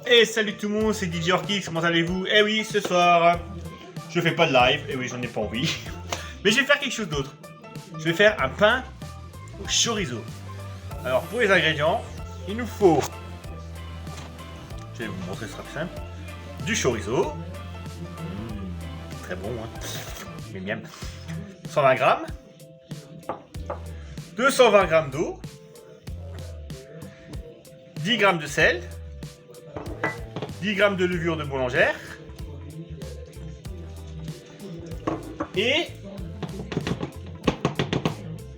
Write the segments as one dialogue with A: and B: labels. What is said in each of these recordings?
A: Et salut tout le monde, c'est DJ Orkix, comment allez-vous? Eh oui, ce soir, je fais pas de live, et oui, j'en ai pas envie. Mais je vais faire quelque chose d'autre. Je vais faire un pain au chorizo. Alors, pour les ingrédients, il nous faut, je vais vous montrer, ce sera plus simple, du chorizo. Très bon, hein. Mais miam. 120 grammes. 220 grammes d'eau. 10 grammes de sel. 10 grammes de levure de boulangère. Et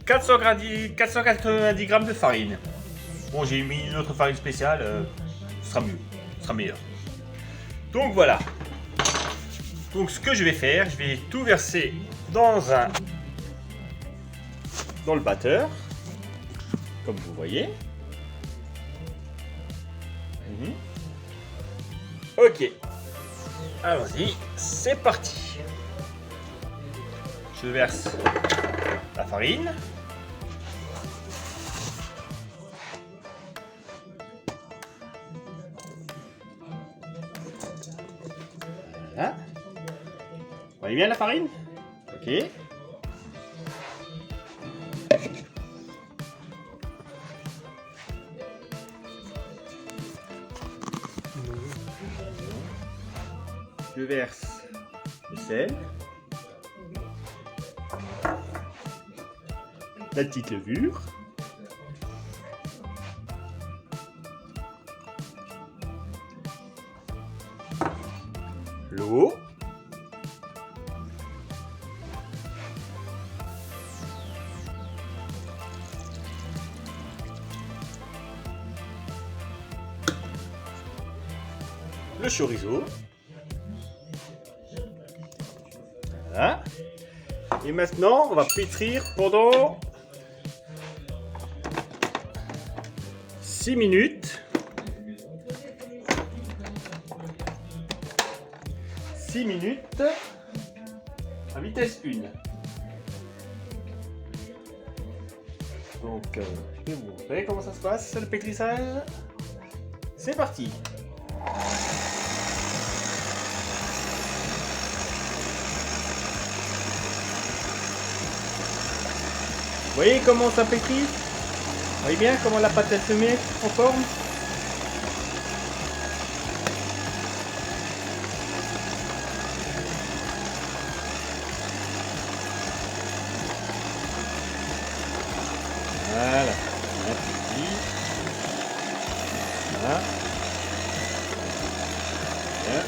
A: 490 grammes de farine. Bon, j'ai mis une autre farine spéciale, ce sera mieux, ce sera meilleur. Donc voilà. Donc ce que je vais faire, je vais tout verser dans le batteur, comme vous voyez. Ok, allons-y, c'est parti. Je verse la farine. Voilà. Vous voyez bien la farine? Ok. Je verse le sel, la petite levure, l'eau, le chorizo. Voilà. Et maintenant, on va pétrir pendant 6 minutes. 6 minutes à vitesse 1. Donc, je vais vous montrer comment ça se passe, le pétrissage. C'est parti. Vous voyez comment ça pétrit? Vous voyez bien comment la pâte elle se met en forme? Voilà. Voilà. Bien.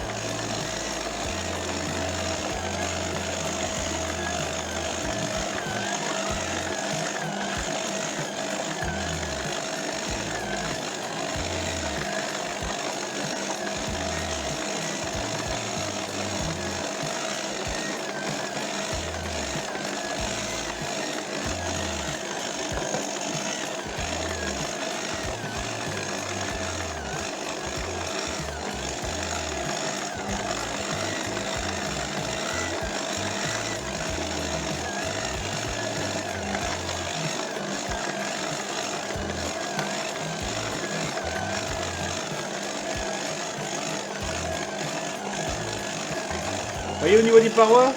A: Vous voyez au niveau des parois?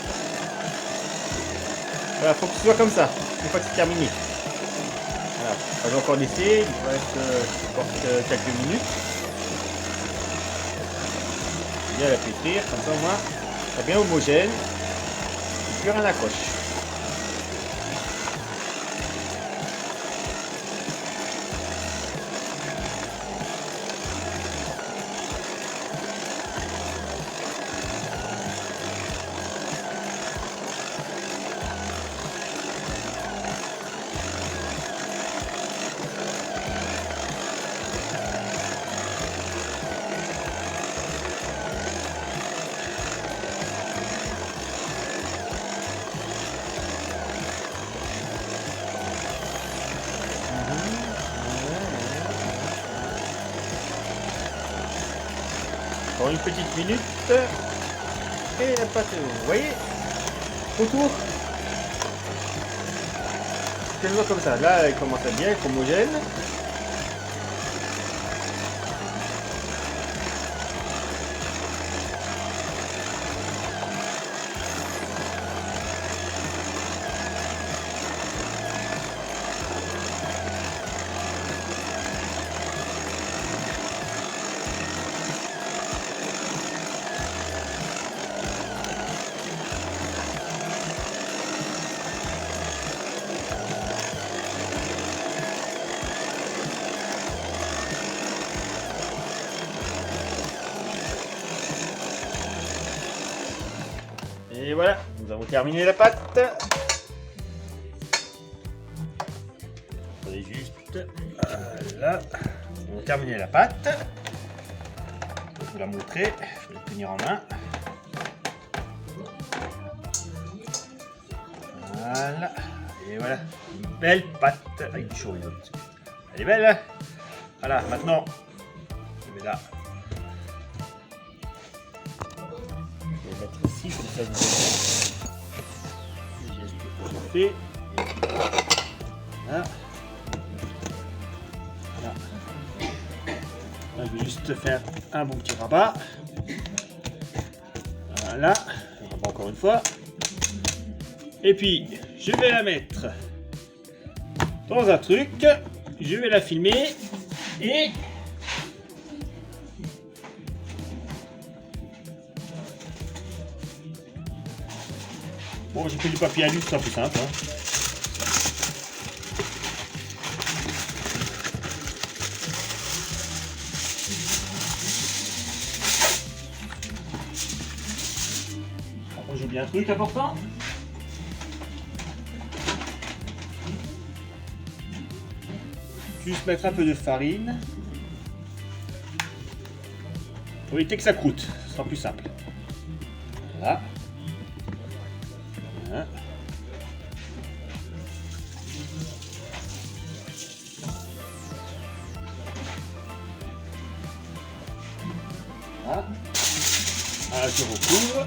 A: Voilà, faut que ce soit comme ça, une fois que c'est terminé. Voilà, on va encore laisser, il va reste encore quelques minutes. Bien la pétrir, comme ça au moins, c'est bien homogène, plus rien n'accroche. Encore une petite minute. Et la pâte, vous voyez, autour. Je le vois comme ça. Là, elle commence à bien être homogène. voilà, nous avons terminé la pâte. Attendez juste. Voilà. Nous avons terminé la pâte. Je vais vous la montrer. Je vais la tenir en main. Voilà. Et voilà. Une belle pâte avec du chorizo. Elle est belle, hein? Voilà, maintenant, je vais là. Je vais mettre ici, comme ça vous voyez. Les gestes que je fais. Voilà. Voilà. Là, je vais juste faire un bon petit rabat. Voilà. Un rabat encore une fois. Et puis, je vais la mettre dans un truc. Je vais la filmer. Et bon, j'ai pris du papier alu, c'est plus simple. Hein. Après, j'ai oublié un truc important. Juste mettre un peu de farine pour éviter que ça croûte, ce sera plus simple. Voilà. Voilà. Voilà. Voilà, je recouvre.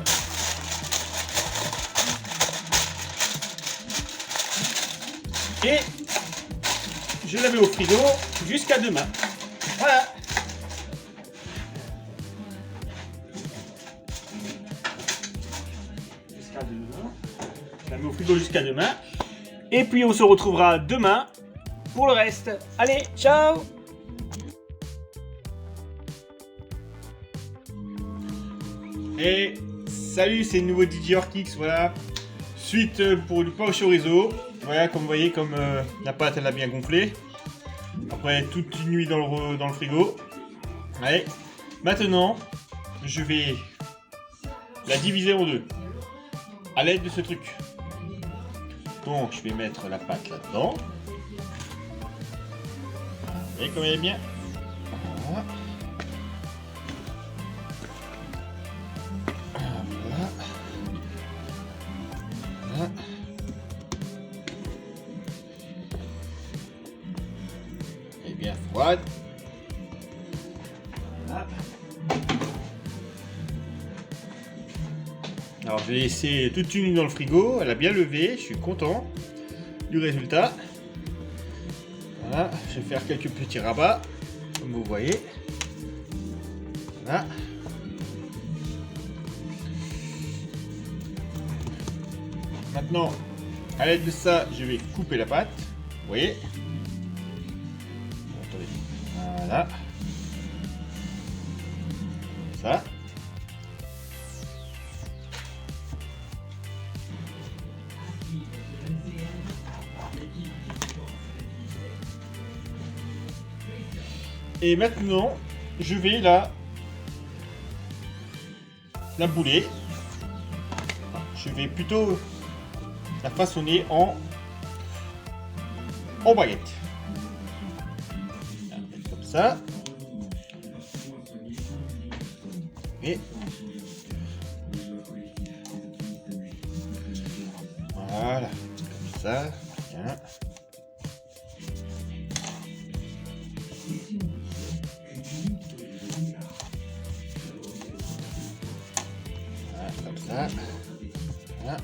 A: Et je la mets au frigo jusqu'à demain. Voilà. Jusqu'à demain. Je la mets au frigo jusqu'à demain. Et puis on se retrouvera demain pour le reste. Allez, ciao! Et salut, c'est le nouveau DJ Orkix, voilà. Suite pour du pain au chorizo. Voilà, comme vous voyez, comme la pâte elle a bien gonflé. Après toute une nuit dans le frigo. Allez, maintenant je vais la diviser en deux à l'aide de ce truc. Donc je vais mettre la pâte là-dedans. Vous voyez comme elle est bien. Voilà. Voilà. Voilà. Et bien froide. Voilà. Alors je vais laisser toute une nuit dans le frigo, elle a bien levé, je suis content du résultat. Voilà, je vais faire quelques petits rabats, comme vous voyez. Voilà. Maintenant, à l'aide de ça, je vais couper la pâte. Vous voyez. Attendez. Voilà. Ça. Et maintenant, je vais la bouler. Je vais plutôt la façonner en baguette. Comme ça. Et voilà, comme ça. Bien. Voilà, comme ça. Voilà.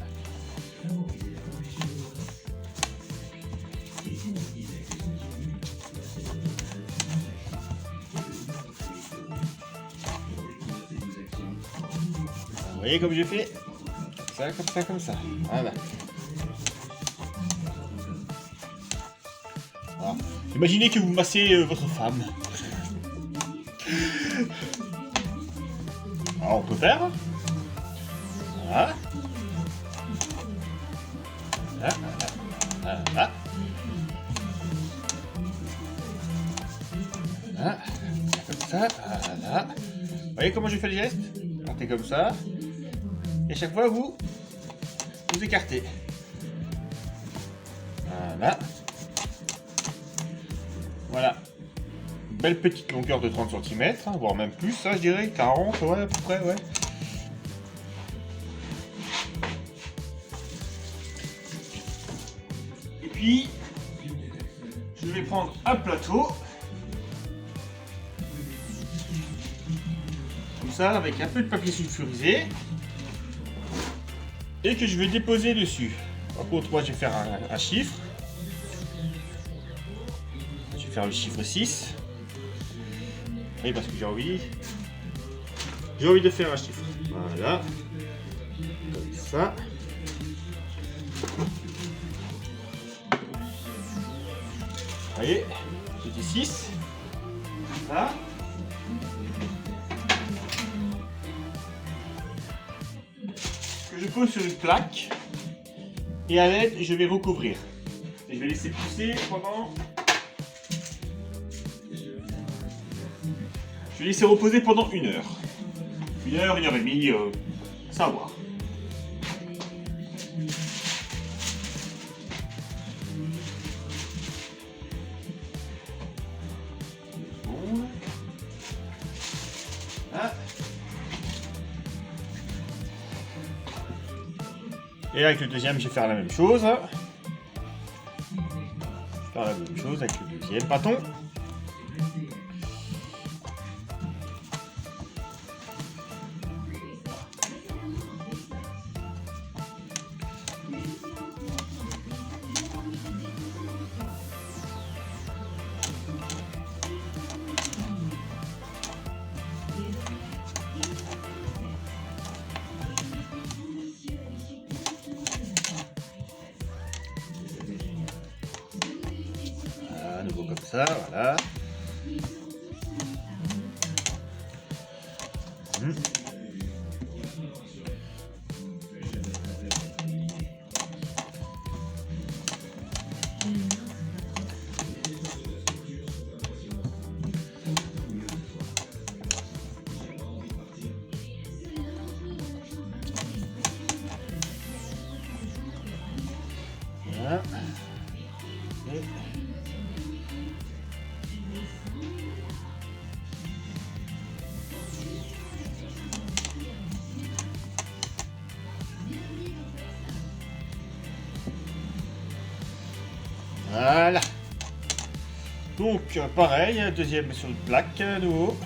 A: Vous voyez comme j'ai fait? Ça, comme ça, comme ça. Voilà. Voilà. Imaginez que vous massez votre femme. Alors on peut faire. Voilà. Voilà. Voilà. Voilà. Comme ça. Voilà. Vous voyez comment je fais le geste? Partez comme ça. Et à chaque fois vous vous écartez. Voilà. Voilà. Belle petite longueur de 30 cm, hein, voire même plus, ça je dirais, 40, ouais, à peu près, ouais. Et puis, je vais prendre un plateau. Comme ça, avec un peu de papier sulfurisé. Et que je vais déposer dessus. Par contre, moi je vais faire un chiffre. Je vais faire le chiffre 6. Et parce que j'ai envie de faire un chiffre. Voilà. Comme ça. Vous voyez, petit 6. Là. Que je pose sur une plaque. Et à l'aide, je vais recouvrir. Et je vais laisser pousser pendant... Je vais laisser reposer pendant 1 heure. 1 heure, 1 heure et demie, ça va voir. Bon. Là. Et avec le deuxième, je vais faire la même chose. Je vais faire la même chose avec le deuxième bâton. À nouveau comme ça, voilà. Voilà. Et... Voilà. Donc pareil, deuxième sur une plaque, à nouveau.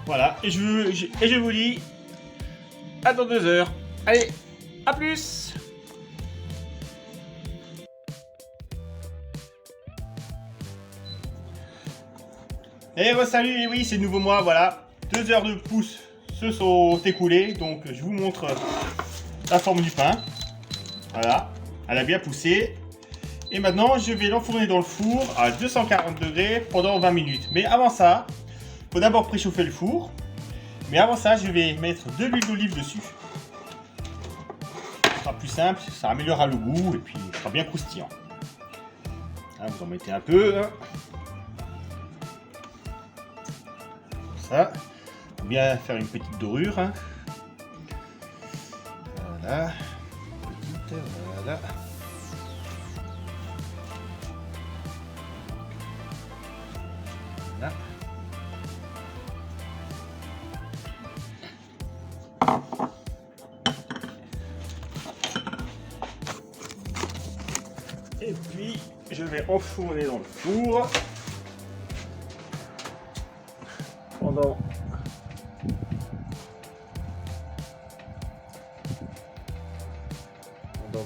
A: Voilà, et je vous dis à dans 2 heures. Allez, à plus. Et salut, et oui, c'est de nouveau moi, voilà. 2 heures de pouce se sont écoulées, donc je vous montre la forme du pain. Voilà, elle a bien poussé. Et maintenant, je vais l'enfourner dans le four à 240 degrés pendant 20 minutes. Mais avant ça, il faut d'abord préchauffer le four. Mais avant ça, je vais mettre de l'huile d'olive dessus. Ce sera plus simple, ça améliorera le goût et puis il sera bien croustillant. Là, vous en mettez un peu. Ça, faut bien faire une petite dorure. Hein. Voilà, petite, voilà. Voilà. Et puis, je vais enfourner dans le four pendant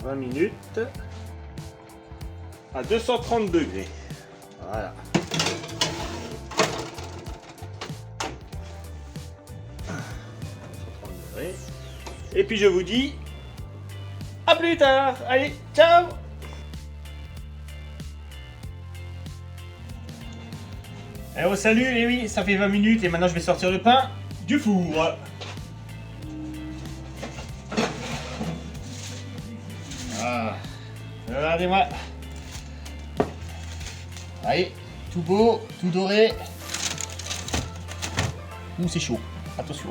A: 20 minutes à 230 degrés. Voilà. Et puis je vous dis à plus tard. Allez, ciao. Eh oh, salut, et oui, ça fait 20 minutes et maintenant je vais sortir le pain du four. Ah, regardez-moi. Allez, tout beau, tout doré. Ouh, c'est chaud. Attention.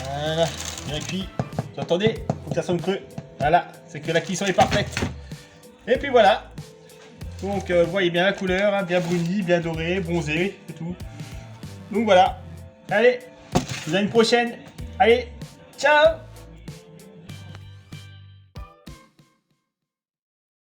A: Voilà, bien cuit. Vous entendez? Faut que ça sonne creux. Voilà, c'est que la cuisson est parfaite. Et puis voilà. Donc, vous voyez bien la couleur, hein, bien bruni, bien doré, bronzé et tout. Donc voilà. Allez, je vous dis à une prochaine. Allez, ciao!